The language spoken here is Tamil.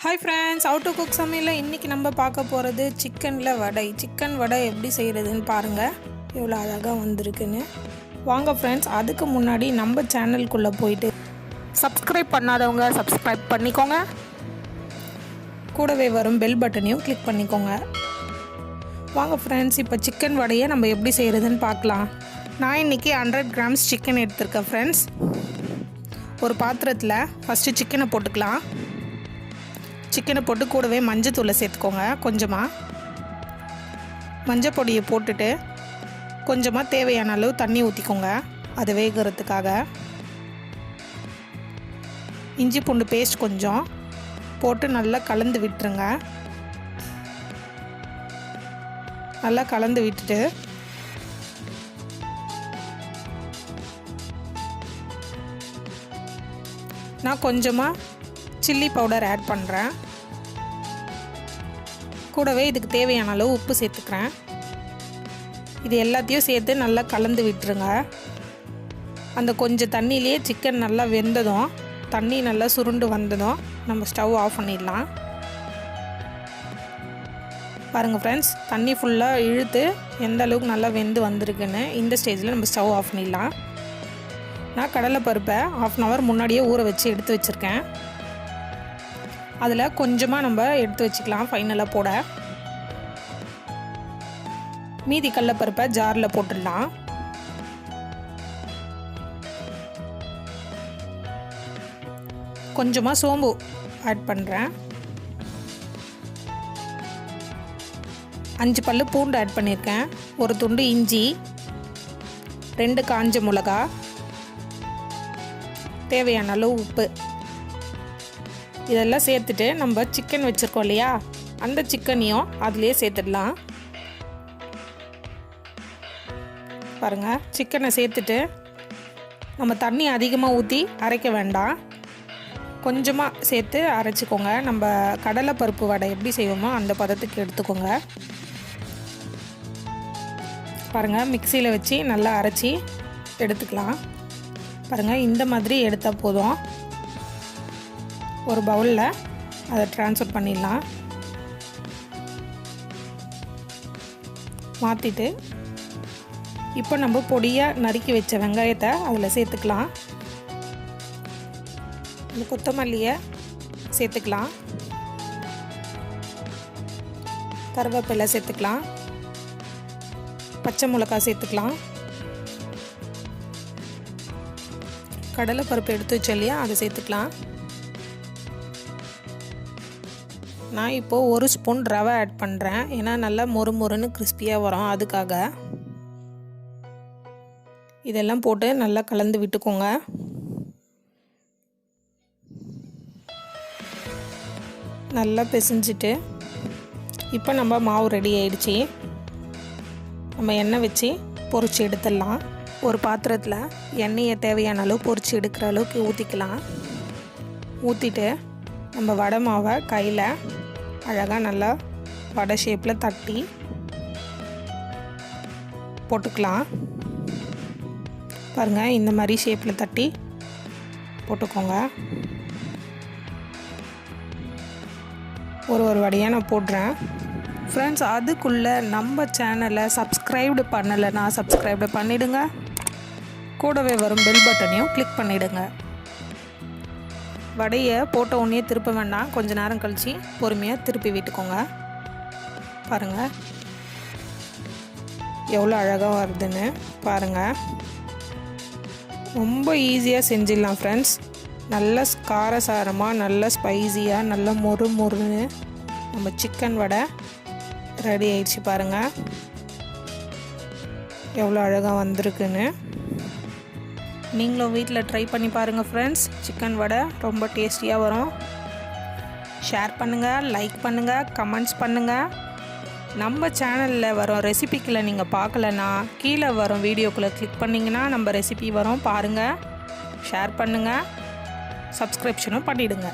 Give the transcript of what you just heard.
Hi friends, how to cook சமையலில் இன்றைக்கி நம்ம பார்க்க போகிறது சிக்கனில் வடை. சிக்கன் வடை எப்படி செய்கிறதுன்னு பாருங்கள், எவ்வளோ அழகாக வந்திருக்குன்னு. வாங்க ஃப்ரெண்ட்ஸ், அதுக்கு முன்னாடி நம்ம சேனலுக்குள்ளே போயிட்டு சப்ஸ்கிரைப் பண்ணாதவங்க சப்ஸ்கிரைப் பண்ணிக்கோங்க. கூடவே வரும் பெல் பட்டனையும் கிளிக் பண்ணிக்கோங்க. வாங்க ஃப்ரெண்ட்ஸ், இப்போ சிக்கன் வடையை நம்ம எப்படி செய்கிறதுன்னு பார்க்கலாம். நான் இன்றைக்கி 100 கிராம்ஸ் சிக்கன் எடுத்திருக்கேன் ஃப்ரெண்ட்ஸ். ஒரு பாத்திரத்தில் ஃபஸ்ட்டு சிக்கனை போட்டுக்கலாம். சிக்கனை போட்டு கூடவே மஞ்சத்தூளை சேர்த்துக்கோங்க. கொஞ்சமாக மஞ்சள் பொடியை போட்டுட்டு கொஞ்சமாக தேவையான அளவு தண்ணி ஊற்றிக்கோங்க, அது வேகிறதுக்காக. இஞ்சி பூண்டு பேஸ்ட் கொஞ்சம் போட்டு நல்லா கலந்து விட்டுருங்க. நல்லா கலந்து விட்டுட்டு நான் கொஞ்சமாக சில்லி பவுடர் ஆட் பண்ணுறேன். கூடவே இதுக்கு தேவையான அளவு உப்பு சேர்த்துக்கிறேன். இது எல்லாத்தையும் சேர்த்து நல்லா கலந்து விட்டுருங்க. அந்த கொஞ்சம் தண்ணியிலே சிக்கன் நல்லா வெந்ததும், தண்ணி நல்லா சுருண்டு வந்ததும் நம்ம ஸ்டவ் ஆஃப் பண்ணிடலாம். பாருங்கள் ஃப்ரெண்ட்ஸ், தண்ணி ஃபுல்லாக இழுத்து எந்த அளவுக்கு நல்லா வெந்து வந்திருக்குன்னு. இந்த ஸ்டேஜில் நம்ம ஸ்டவ் ஆஃப் பண்ணிடலாம். நான் கடலைப்பருப்பை 1/2 hour முன்னாடியே ஊற வச்சு எடுத்து வச்சுருக்கேன். அதில் கொஞ்சமாக நம்ம எடுத்து வச்சுக்கலாம் ஃபைனலாக போட. மீதி கடலைப்பருப்பை ஜாரில் போட்டுடலாம். கொஞ்சமாக சோம்பு ஆட் பண்ணுறேன். 5 பல்லு பூண்டு ஆட் பண்ணியிருக்கேன். ஒரு துண்டு இஞ்சி, 2 காஞ்ச மிளகா, தேவையான அளவு உப்பு, இதெல்லாம் சேர்த்துட்டு நம்ம சிக்கன் வச்சுருக்கோம் இல்லையா, அந்த சிக்கனையும் அதுலேயே சேர்த்துடலாம். பாருங்கள், சிக்கனை சேர்த்துட்டு நம்ம தண்ணி அதிகமாக ஊற்றி அரைக்க வேண்டாம், கொஞ்சமாக சேர்த்து அரைச்சிக்கோங்க. நம்ம கடலைப்பருப்பு வடை எப்படி செய்வோமோ அந்த பதத்துக்கு எடுத்துக்கோங்க. பாருங்கள், மிக்சியில் வச்சு நல்லா அரைச்சி எடுத்துக்கலாம். பாருங்கள், இந்த மாதிரி எடுத்தால் போதும். ஒரு பவுலில் அதை ட்ரான்ஸ்ஃபர் பண்ணிடலாம். மாற்றிட்டு இப்போ நம்ம பொடியாக நறுக்கி வச்ச வெங்காயத்தை அதில் சேர்த்துக்கலாம். இந்த கொத்தமல்லியை சேர்த்துக்கலாம். கருவேப்பிலை சேர்த்துக்கலாம். பச்சை மிளகாய் சேர்த்துக்கலாம். கடலைப்பருப்பு எடுத்து வச்சோம் இல்லையா, அதை சேர்த்துக்கலாம். நான் இப்போது 1 ஸ்பூன் ரவை ஆட் பண்ணுறேன், ஏன்னா நல்லா மொறுமொறுன்னு கிறிஸ்பியாக வரும், அதுக்காக. இதெல்லாம் போட்டு நல்லா கலந்து விட்டுக்கோங்க. நல்லா பிசைஞ்சிட்டு இப்போ நம்ம மாவு ரெடி ஆயிடுச்சு. நம்ம எண்ணெய் வச்சு பொரிச்சு எடுத்துடலாம். ஒரு பாத்திரத்தில் எண்ணெயை தேவையான அளவு பொரிச்சு எடுக்கிற அளவுக்கு ஊற்றிக்கலாம். ஊற்றிட்டு நம்ம வடை மாவை கையில் அழகாக நல்லா வடை ஷேப்பில் தட்டி போட்டுக்கலாம். பாருங்கள், இந்த மாதிரி ஷேப்பில் தட்டி போட்டுக்கோங்க. ஒரு வடையாக நான் போடுறேன். ஃப்ரெண்ட்ஸ், அதுக்குள்ளே நம்ம சேனலை சப்ஸ்கிரைப்டு பண்ணலைன்னா சப்ஸ்கிரைப்டு பண்ணிவிடுங்க. கூடவே வரும் பெல் பட்டனையும் கிளிக் பண்ணிவிடுங்க. வடையை போட்ட உடனே திருப்ப வேண்டாம், கொஞ்ச நேரம் கழித்து பொறுமையாக திருப்பி விட்டுக்கோங்க. பாருங்கள் எவ்வளோ அழகாக வருதுன்னு. பாருங்கள், ரொம்ப ஈஸியாக செஞ்சிடலாம் ஃப்ரெண்ட்ஸ். நல்ல காரசாரமாக, நல்ல ஸ்பைஸியாக, நல்ல மொறுன்னு நம்ம சிக்கன் வடை ரெடி ஆயிடுச்சு. பாருங்கள் எவ்வளோ அழகாக வந்திருக்குன்னு. நீங்களும் வீட்டில் ட்ரை பண்ணி பாருங்கள் ஃப்ரெண்ட்ஸ். சிக்கன் வடை ரொம்ப டேஸ்டியாக வரும். ஷேர் பண்ணுங்கள், லைக் பண்ணுங்கள், கமெண்ட்ஸ் பண்ணுங்கள். நம்ம சேனலில் வரும் ரெசிபிக்குள்ளே நீங்கள் பார்க்கலன்னா கீழே வரும் வீடியோக்குள்ளே கிளிக் பண்ணிங்கன்னா நம்ம ரெசிபி வரும், பாருங்கள். ஷேர் பண்ணுங்கள், சப்ஸ்கிரிப்ஷனும் பண்ணிவிடுங்க.